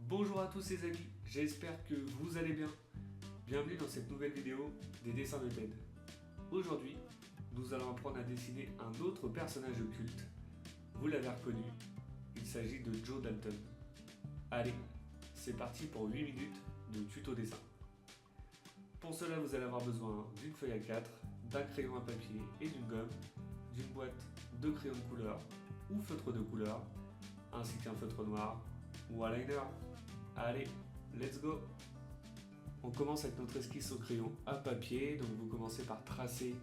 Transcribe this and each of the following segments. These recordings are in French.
Bonjour à tous les amis, j'espère que vous allez bien. Bienvenue dans cette nouvelle vidéo des dessins de Ted. Aujourd'hui, nous allons apprendre à dessiner un autre personnage occulte. Vous l'avez reconnu, il s'agit de Joe Dalton. Allez, c'est parti pour 8 minutes de tuto dessin. Pour cela, vous allez avoir besoin d'une feuille A4, d'un crayon à papier et d'une gomme, d'une boîte de crayons de couleur ou feutre de couleur, ainsi qu'un feutre noir ou un liner. Allez, let's go! On commence avec notre esquisse au crayon à papier, donc vous commencez par tracer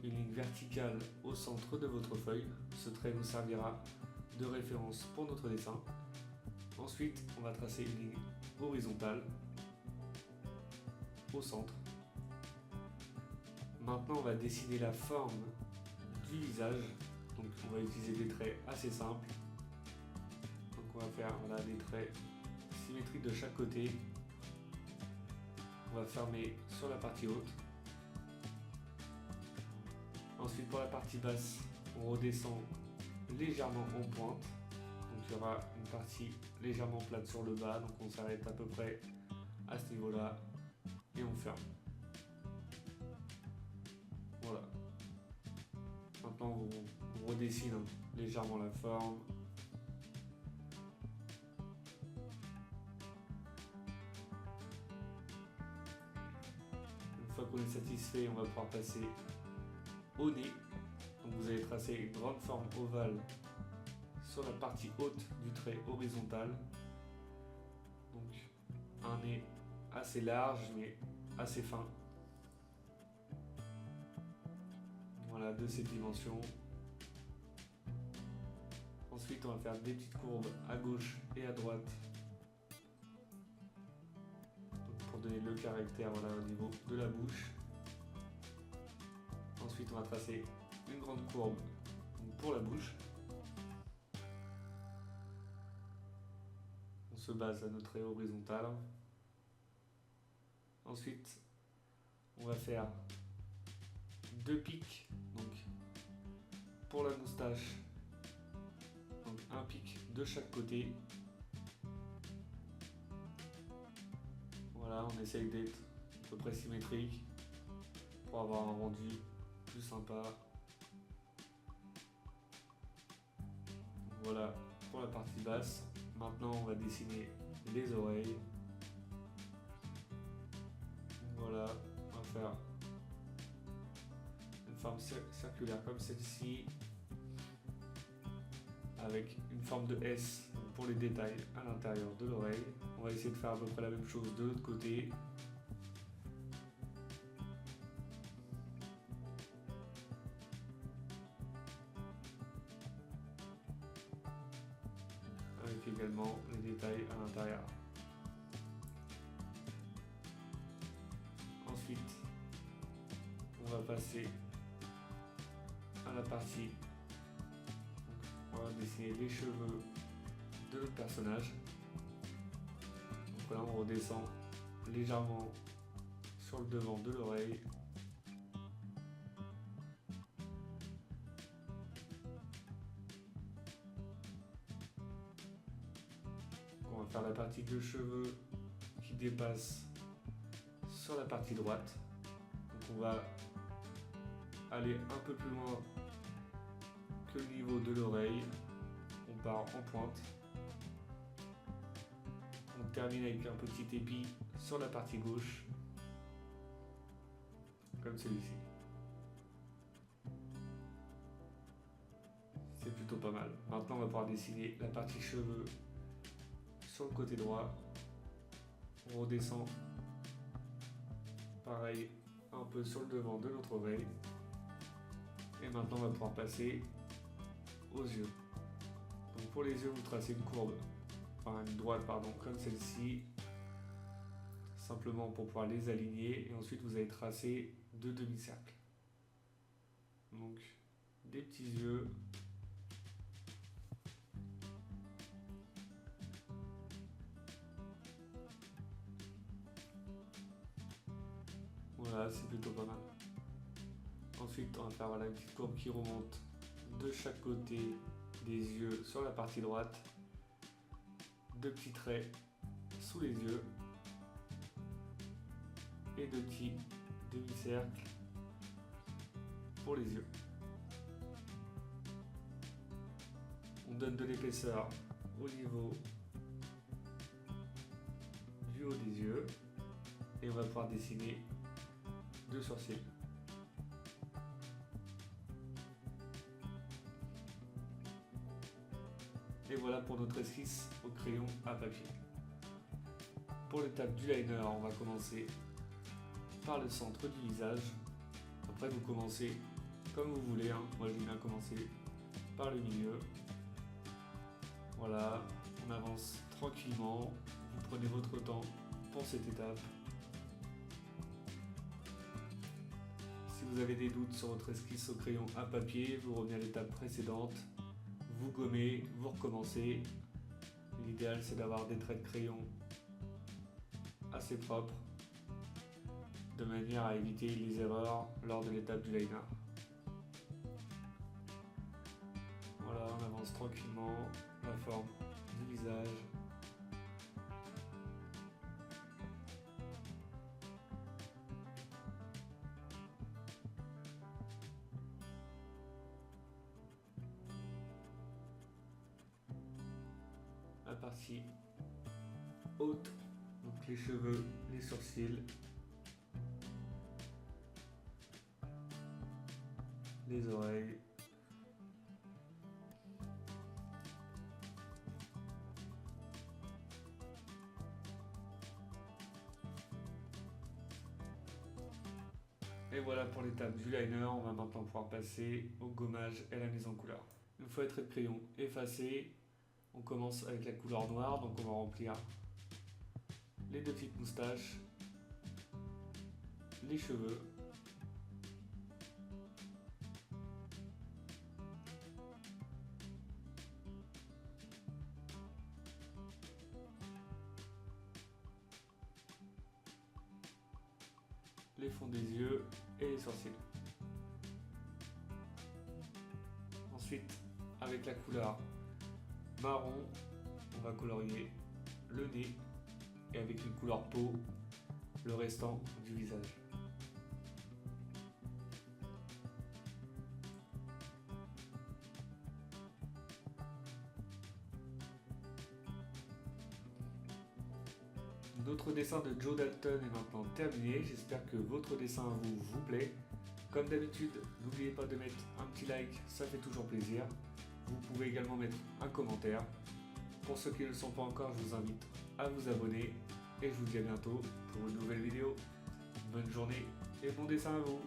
une ligne verticale au centre de votre feuille. Ce trait nous servira de référence pour notre dessin. Ensuite, on va tracer une ligne horizontale au centre. Maintenant, on va dessiner la forme du visage. Donc, on va utiliser des traits assez simples. Donc, on va faire des traits symétriques de chaque côté. On va fermer sur la partie haute. Ensuite, pour la partie basse, on redescend légèrement en pointe. Donc, il y aura une partie légèrement plate sur le bas. Donc, on s'arrête à peu près à ce niveau-là et on ferme. Voilà. Maintenant, on redessine légèrement la forme. Une fois qu'on est satisfait, on va pouvoir passer au nez. Donc vous allez tracer une grande forme ovale sur la partie haute du trait horizontal. Donc un nez assez large mais assez fin. Voilà, de cette dimension. Ensuite, on va faire des petites courbes à gauche et à droite. Donc, pour donner le caractère au niveau de la bouche. Ensuite, on va tracer une grande courbe pour la bouche. On se base à notre trait horizontal. Ensuite, on va faire deux pics. Donc, pour la moustache, donc un pic de chaque côté. Voilà, on essaye d'être à peu près symétrique pour avoir un rendu plus sympa. Voilà pour la partie basse. Maintenant, on va dessiner les oreilles. Voilà, on va faire une forme circulaire comme celle-ci, avec une forme de S pour les détails à l'intérieur de l'oreille. On va essayer de faire à peu près la même chose de l'autre côté. Avec également les détails à l'intérieur. Ensuite, on va passer à la partie. On va dessiner les cheveux de notre personnage. Donc là, on redescend légèrement sur le devant de l'oreille. On va faire la partie de cheveux qui dépasse sur la partie droite. Donc on va aller un peu plus loin que le niveau de l'oreille. On part en pointe. On termine avec un petit épi sur la partie gauche, comme celui-ci. C'est plutôt pas mal. Maintenant, on va pouvoir dessiner la partie cheveux sur le côté droit. On redescend pareil un peu sur le devant de notre oreille. Et maintenant, on va pouvoir passer aux yeux. Donc pour les yeux, vous tracez une courbe, une droite comme celle-ci, simplement pour pouvoir les aligner. Et ensuite, vous allez tracer deux demi-cercles. Donc des petits yeux. Voilà, c'est plutôt pas mal. Ensuite, on va faire une petite courbe qui remonte de chaque côté des yeux sur la partie droite. Deux petits traits sous les yeux et 2 petits demi-cercles pour les yeux. On donne de l'épaisseur au niveau du haut des yeux et on va pouvoir dessiner 2 sourcils. Et voilà pour notre esquisse au crayon à papier. Pour l'étape du liner, on va commencer par le centre du visage. Après vous commencez comme vous voulez, hein. Moi j'ai bien commencé par le milieu. Voilà, on avance tranquillement, vous prenez votre temps pour cette étape. Si vous avez des doutes sur votre esquisse au crayon à papier, vous revenez à l'étape précédente, vous gommez, vous recommencez. L'idéal c'est d'avoir des traits de crayon assez propres, de manière à éviter les erreurs lors de l'étape du liner. Voilà, on avance tranquillement la forme du visage. La partie haute, donc les cheveux, les sourcils, les oreilles, et voilà pour l'étape du liner. On va maintenant pouvoir passer au gommage et la mise en couleur. Une fois les traits de crayon effacés, on commence avec la couleur noire, donc on va remplir les 2 petites moustaches, les cheveux, les fonds des yeux et les sourcils. Ensuite, avec la couleur marron, on va colorier le nez et avec une couleur peau, le restant du visage. Notre dessin de Joe Dalton est maintenant terminé. J'espère que votre dessin vous plaît. Comme d'habitude, n'oubliez pas de mettre un petit like, ça fait toujours plaisir. Vous pouvez également mettre un commentaire. Pour ceux qui ne le sont pas encore, je vous invite à vous abonner. Et je vous dis à bientôt pour une nouvelle vidéo. Bonne journée et bon dessin à vous!